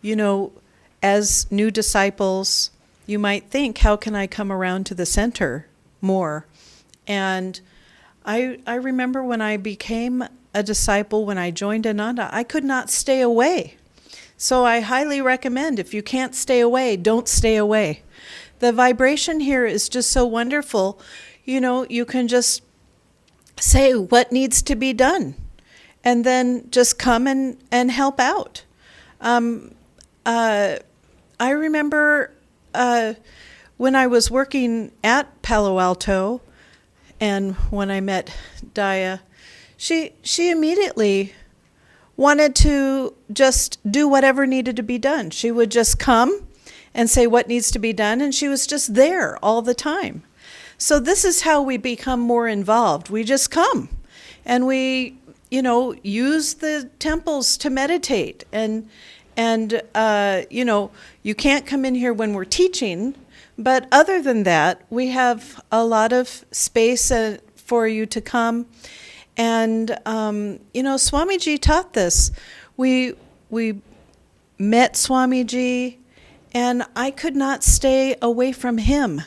you know, as new disciples, you might think, how can I come around to the center more? And I remember when I became a disciple, when I joined Ananda, I could not stay away. So I highly recommend, if you can't stay away, don't stay away. The vibration here is just so wonderful. You know, you can just say what needs to be done and then just come and help out. I remember when I was working at Palo Alto and when I met Daya, she immediately wanted to just do whatever needed to be done. She would just come and say what needs to be done, and she was just there all the time. So this is how we become more involved. We just come and we, you know, use the temples to meditate. And you know, you can't come in here when we're teaching, but other than that, we have a lot of space for you to come. And, you know, Swamiji taught this. We met Swamiji, and I could not stay away from him.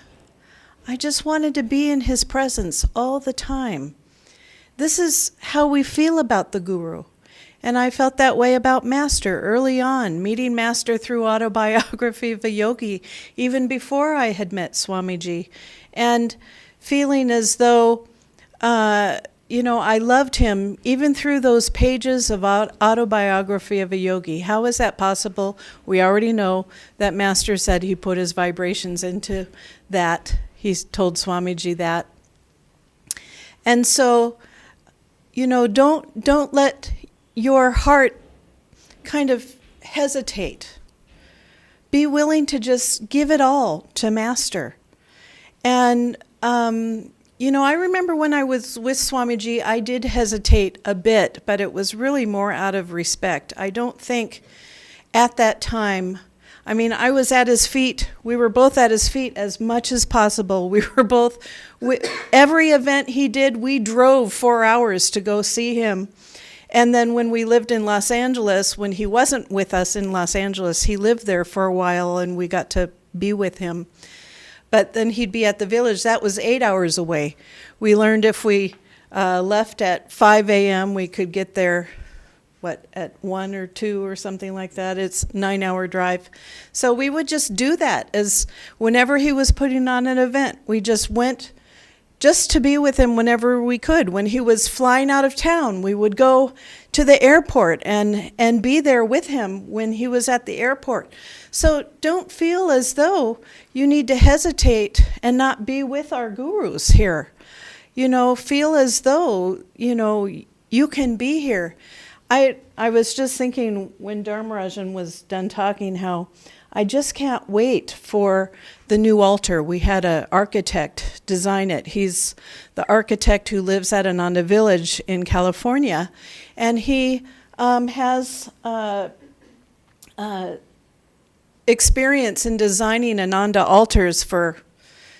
I just wanted to be in his presence all the time. This is how we feel about the Guru. And I felt that way about Master early on, meeting Master through Autobiography of a Yogi, even before I had met Swamiji, and feeling as though, you know, I loved him even through those pages of Autobiography of a Yogi. How is that possible? We already know that Master said he put his vibrations into that. He told Swamiji that. And so, you know, don't let your heart kind of hesitate. Be willing to just give it all to Master. And, you know, I remember when I was with Swamiji, I did hesitate a bit, but it was really more out of respect. I don't think at that time, I mean, I was at his feet. We were both at his feet as much as possible. We were both, every event he did, we drove 4 hours to go see him. And then when we lived in Los Angeles, when he wasn't with us in Los Angeles, he lived there for a while and we got to be with him. But then he'd be at the village. That was 8 hours away. We learned if we left at 5 a.m., we could get there, at 1 or 2 or something like that. It's a 9-hour drive. So we would just do that as whenever he was putting on an event. We just went just to be with him whenever we could. When he was flying out of town, we would go to the airport and be there with him when he was at the airport. So don't feel as though you need to hesitate and not be with our gurus here. You know, feel as though, you know, you can be here. I was just thinking when Dharmarajan was done talking how I just can't wait for the new altar. We had an architect design it. He's the architect who lives at Ananda Village in California, and he has experience in designing Ananda altars for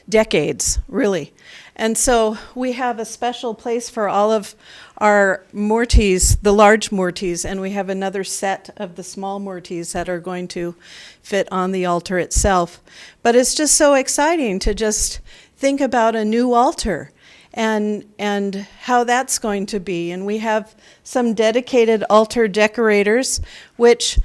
decades, really. And so we have a special place for all of our murtis, the large murtis, and we have another set of the small murtis that are going to fit on the altar itself. But it's just so exciting to just think about a new altar and how that's going to be. And we have some dedicated altar decorators, which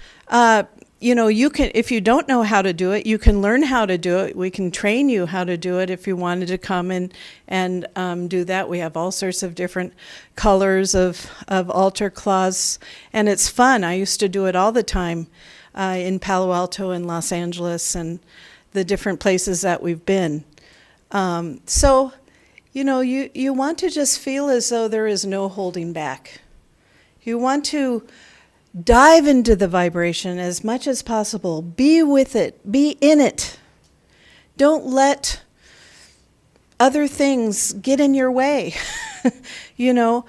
you know, you can, if you don't know how to do it, you can learn how to do it. We can train you how to do it if you wanted to come and do that. We have all sorts of different colors of altar cloths, and it's fun. I used to do it all the time in Palo Alto and Los Angeles and the different places that we've been. So, you know, you want to just feel as though there is no holding back. You want to dive into the vibration as much as possible. Be with it. Be in it. Don't let other things get in your way. You know,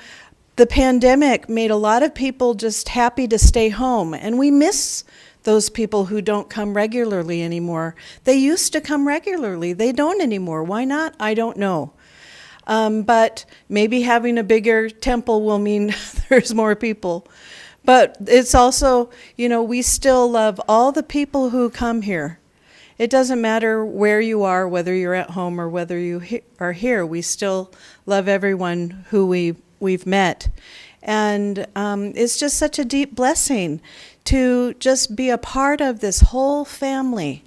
the pandemic made a lot of people just happy to stay home, and we miss those people who don't come regularly anymore. They used to come regularly. They don't anymore. Why not? I don't know. But maybe having a bigger temple will mean there's more people. But it's also, we still love all the people who come here. It doesn't matter where you are, whether you're at home or whether you are here. We still love everyone who we've met. And it's just such a deep blessing to just be a part of this whole family.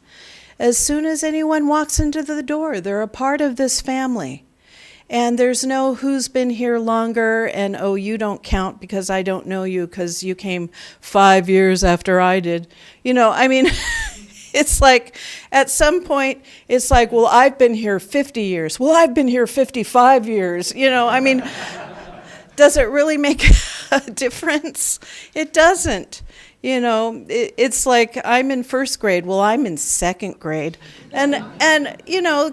As soon as anyone walks into the door, they're a part of this family. And there's no who's been here longer and, oh, you don't count because I don't know you because you came 5 years after I did. It's like at some point, it's like, well, I've been here 50 years. Well, I've been here 55 years. Does it really make a difference? It doesn't. It's like I'm in first grade. Well, I'm in second grade. And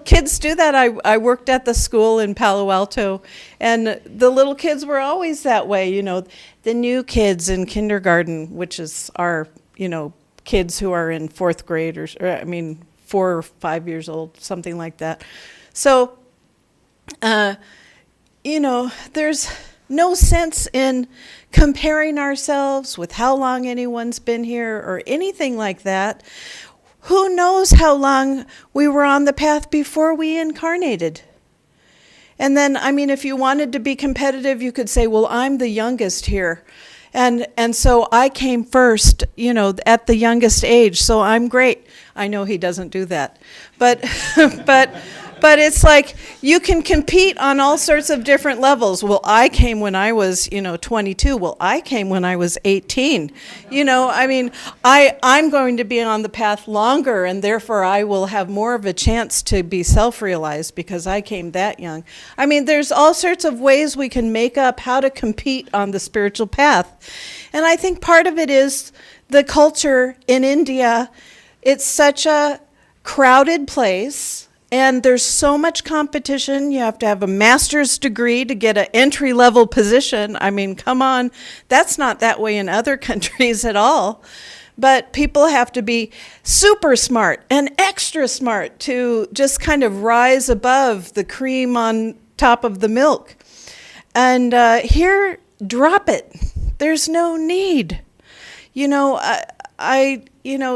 kids do that. I worked at the school in Palo Alto, and the little kids were always that way. The new kids in kindergarten, which is our, kids who are in fourth grade, or 4 or 5 years old, something like that. So, there's no sense in comparing ourselves with how long anyone's been here or anything like that. Who knows how long we were on the path before we incarnated? And then, if you wanted to be competitive, you could say, well, I'm the youngest here. And so I came first, at the youngest age, so I'm great. I know he doesn't do that. But but it's like you can compete on all sorts of different levels. Well, I came when I was, 22. Well, I came when I was 18. I'm going to be on the path longer, and therefore I will have more of a chance to be self-realized because I came that young. There's all sorts of ways we can make up how to compete on the spiritual path. And I think part of it is the culture in India. It's such a crowded place, and there's so much competition. You have to have a master's degree to get an entry-level position. Come on. That's not that way in other countries at all. But people have to be super smart and extra smart to just kind of rise above the cream on top of the milk. And here, drop it. There's no need.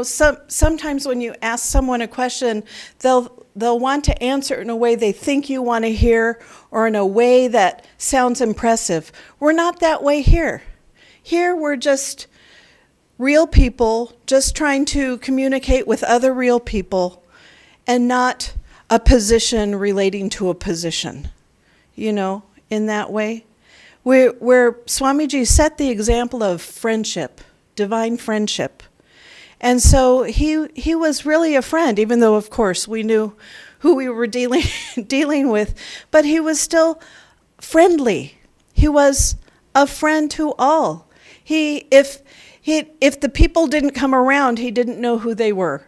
Sometimes when you ask someone a question, they'll want to answer it in a way they think you want to hear or in a way that sounds impressive. We're not that way here. Here we're just real people just trying to communicate with other real people and not a position relating to a position, in that way. Where Swamiji set the example of friendship, divine friendship. And so he was really a friend, even though, of course, we knew who we were dealing with. But he was still friendly. He was a friend to all. If the people didn't come around, he didn't know who they were.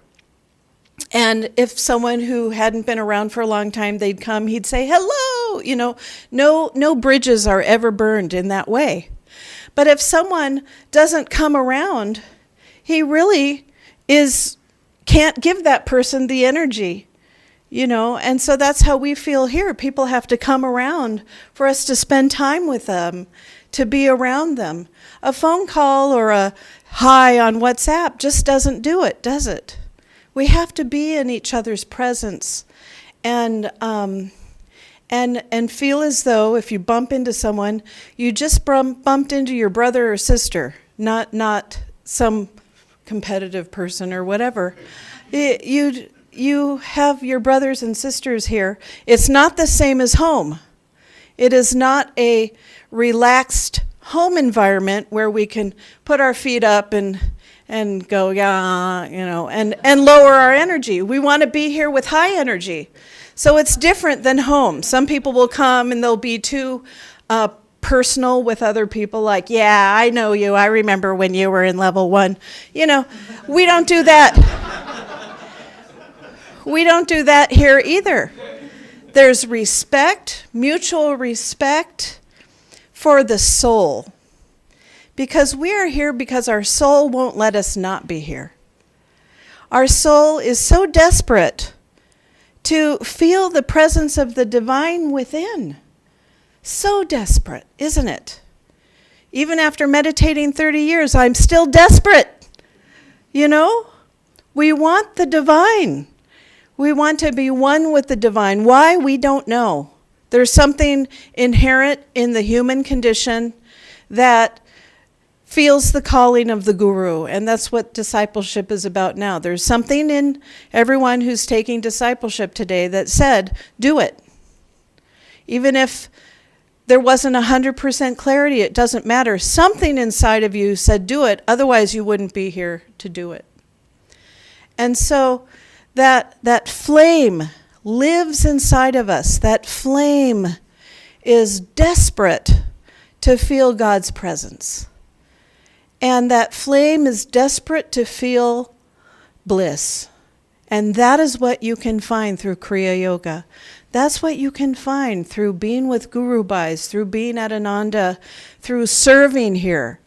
And if someone who hadn't been around for a long time, they'd come, he'd say, hello. No bridges are ever burned in that way. But if someone doesn't come around, he really can't give that person the energy, and so that's how we feel here. People have to come around for us to spend time with them, to be around them. A phone call or a hi on WhatsApp just doesn't do it, does it? We have to be in each other's presence and feel as though if you bump into someone, you just bumped into your brother or sister, not some competitive person or whatever. You have your brothers and sisters here. It's not the same as home. It is not a relaxed home environment where we can put our feet up and go, yeah, and lower our energy. We want to be here with high energy. So it's different than home. Some people will come and they'll be too personal with other people, like, yeah, I know you. I remember when you were in level 1. We don't do that. We don't do that here either. There's respect, mutual respect for the soul. Because we are here because our soul won't let us not be here. Our soul is so desperate to feel the presence of the divine within. So desperate, isn't it? Even after meditating 30 years, I'm still desperate. You know? We want the divine. We want to be one with the divine. Why? We don't know. There's something inherent in the human condition that feels the calling of the guru, and that's what discipleship is about now. There's something in everyone who's taking discipleship today that said, do it. Even if there wasn't 100% clarity, it doesn't matter. Something inside of you said, do it, otherwise you wouldn't be here to do it. And so that flame lives inside of us. That flame is desperate to feel God's presence. And that flame is desperate to feel bliss. And that is what you can find through Kriya Yoga. That's what you can find through being with Guru Bhais, through being at Ananda, through serving here.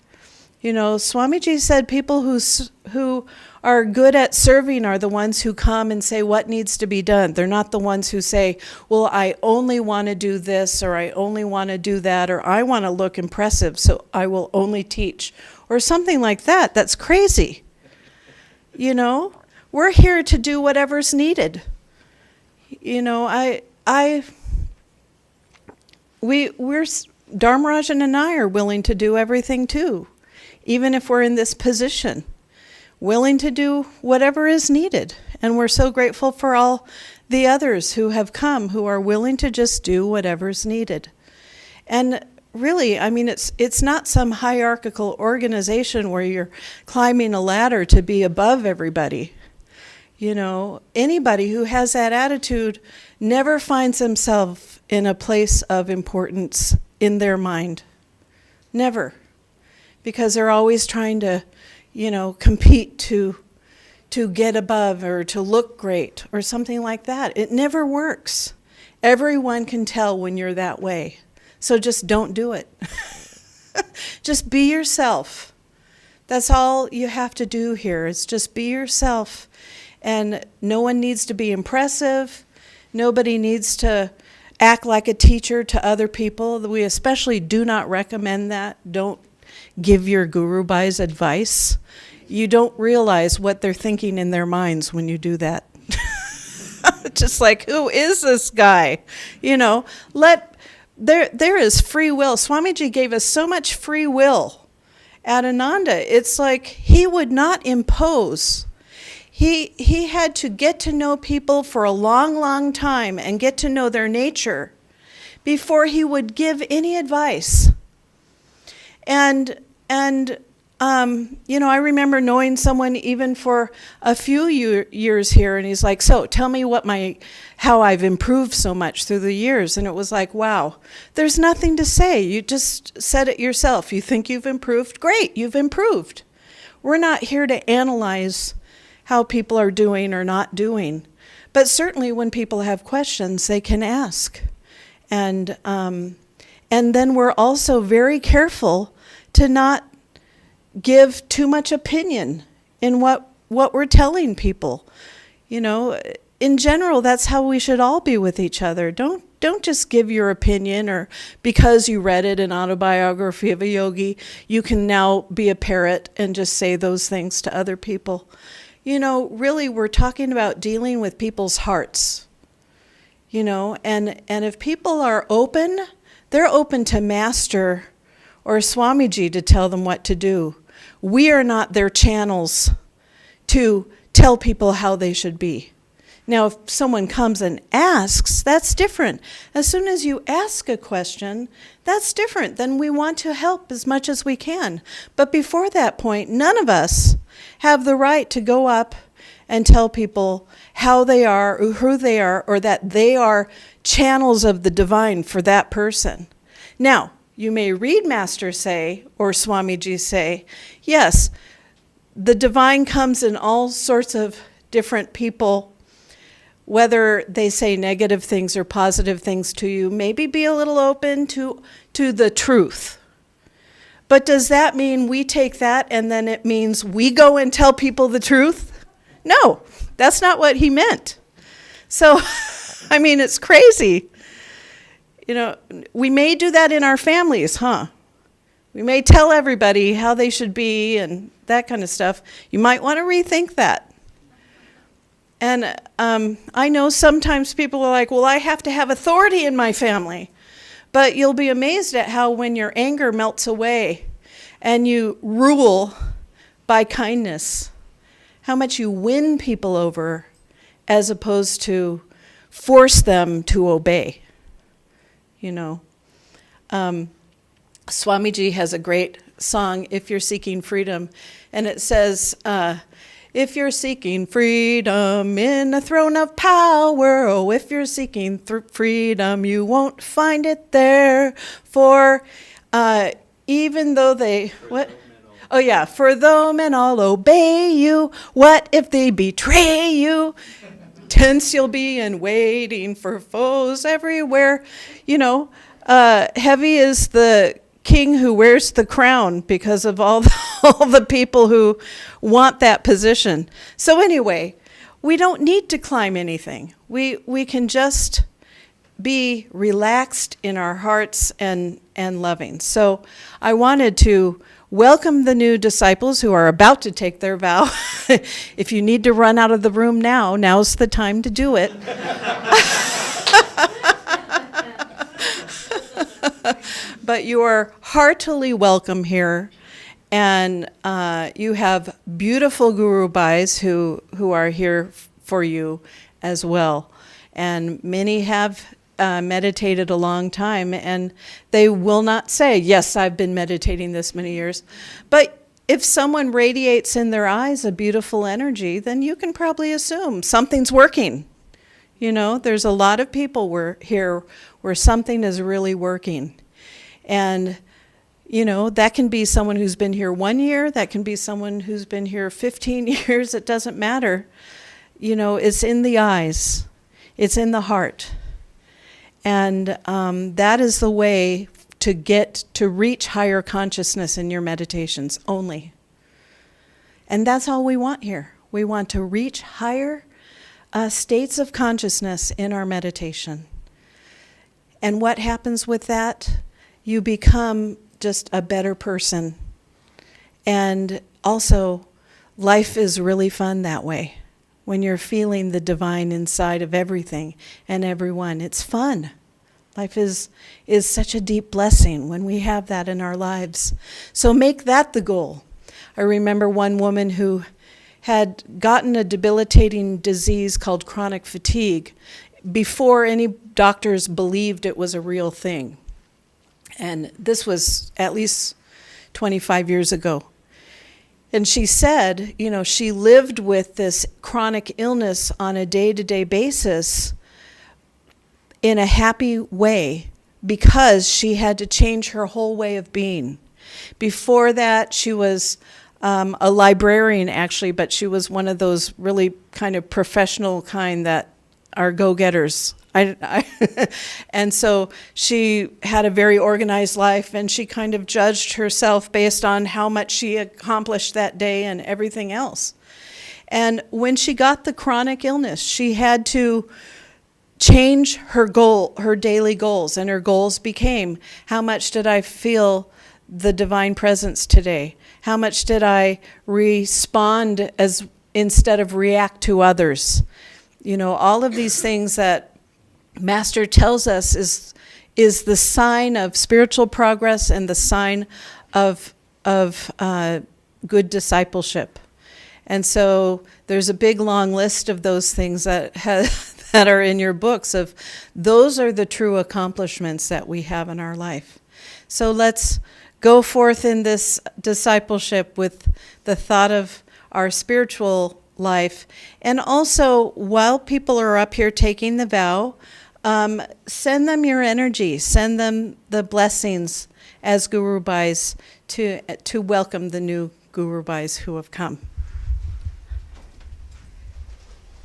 You know, Swamiji said people who are good at serving are the ones who come and say what needs to be done. They're not the ones who say, well, I only want to do this, or I only want to do that, or I want to look impressive, so I will only teach, or something like that. That's crazy. You know, we're here to do whatever's needed. You know, Dharmarajan and I are willing to do everything too, even if we're in this position, willing to do whatever is needed. And we're so grateful for all the others who have come, who are willing to just do whatever's needed. And really, I mean, it's not some hierarchical organization where you're climbing a ladder to be above everybody. You know, anybody who has that attitude never finds himself in a place of importance in their mind. Never. Because they're always trying to, you know, compete to get above or to look great or something like that. It never works. Everyone can tell when you're that way. So just don't do it. Just be yourself. That's all you have to do here, is just be yourself. And no one needs to be impressive. Nobody needs to act like a teacher to other people. We especially do not recommend that. Don't give your Guru Bhais advice. You don't realize what they're thinking in their minds when you do that. Just like, who is this guy? You know, there is free will. Swamiji gave us so much free will at Ananda. It's like he would not impose. He had to get to know people for a long, long time and get to know their nature before he would give any advice. And you know, I remember knowing someone even for a few years here, and he's like, so tell me how I've improved so much through the years. And it was like, wow, there's nothing to say. You just said it yourself. You think you've improved? Great, you've improved. We're not here to analyze how people are doing or not doing. But certainly when people have questions, they can ask. And then we're also very careful to not give too much opinion in what we're telling people. You know, in general, that's how we should all be with each other. Don't just give your opinion, or because you read it in Autobiography of a Yogi, you can now be a parrot and just say those things to other people. You know, really, we're talking about dealing with people's hearts. You know, and if people are open, they're open to Master or Swamiji to tell them what to do. We are not their channels to tell people how they should be. Now, if someone comes and asks, that's different. As soon as you ask a question, that's different. Then we want to help as much as we can. But before that point, none of us have the right to go up and tell people how they are, or who they are, or that they are channels of the divine for that person. Now, you may read Master say, or Swamiji say, yes, the divine comes in all sorts of different people, whether they say negative things or positive things to you. Maybe be a little open to the truth. But does that mean we take that and then it means we go and tell people the truth? No, that's not what he meant. So, I mean, it's crazy. You know, we may do that in our families, huh? We may tell everybody how they should be and that kind of stuff. You might want to rethink that. And I know sometimes people are like, well, I have to have authority in my family. But you'll be amazed at how when your anger melts away and you rule by kindness, how much you win people over as opposed to force them to obey. Swamiji has a great song, If You're Seeking Freedom, and it says, if you're seeking freedom in a throne of power, oh, if you're seeking freedom, you won't find it there. For even though they, what? Oh yeah, for though men all obey you, what if they betray you? Tense you'll be and waiting for foes everywhere. Heavy is the king who wears the crown because of all the people who want that position. So anyway, we don't need to climb anything. We can just be relaxed in our hearts and loving. So I wanted to welcome the new disciples who are about to take their vow. If you need to run out of the room now, now's the time to do it. But you are heartily welcome here, and you have beautiful Guru Bhais who are here for you as well. And many have meditated a long time, and they will not say, yes, I've been meditating this many years. But if someone radiates in their eyes a beautiful energy, then you can probably assume something's working. There's a lot of people here where something is really working. And, that can be someone who's been here 1 year. That can be someone who's been here 15 years. It doesn't matter. It's in the eyes. It's in the heart. And that is the way to reach higher consciousness in your meditations only. And that's all we want here. We want to reach higher states of consciousness in our meditation. And what happens with that? You become just a better person. And also, life is really fun that way. When you're feeling the divine inside of everything and everyone, it's fun. Life is such a deep blessing when we have that in our lives. So make that the goal. I remember one woman who had gotten a debilitating disease called chronic fatigue before any doctors believed it was a real thing. And this was at least 25 years ago. And she said, she lived with this chronic illness on a day-to-day basis in a happy way because she had to change her whole way of being. Before that, she was a librarian, actually, but she was one of those really kind of professional kind that are go-getters. And so she had a very organized life, and she kind of judged herself based on how much she accomplished that day and everything else. And when she got the chronic illness, she had to change her daily goals, and her goals became, how much did I feel the divine presence today? How much did I respond instead of react to others? All of these things that Master tells us is the sign of spiritual progress and the sign of good discipleship. And so there's a big long list of those things that are in your books of those are the true accomplishments that we have in our life. So let's go forth in this discipleship with the thought of our spiritual life. And also, while people are up here taking the vow, send them your energy, send them the blessings as Guru Bhais to welcome the new Guru Bhais who have come.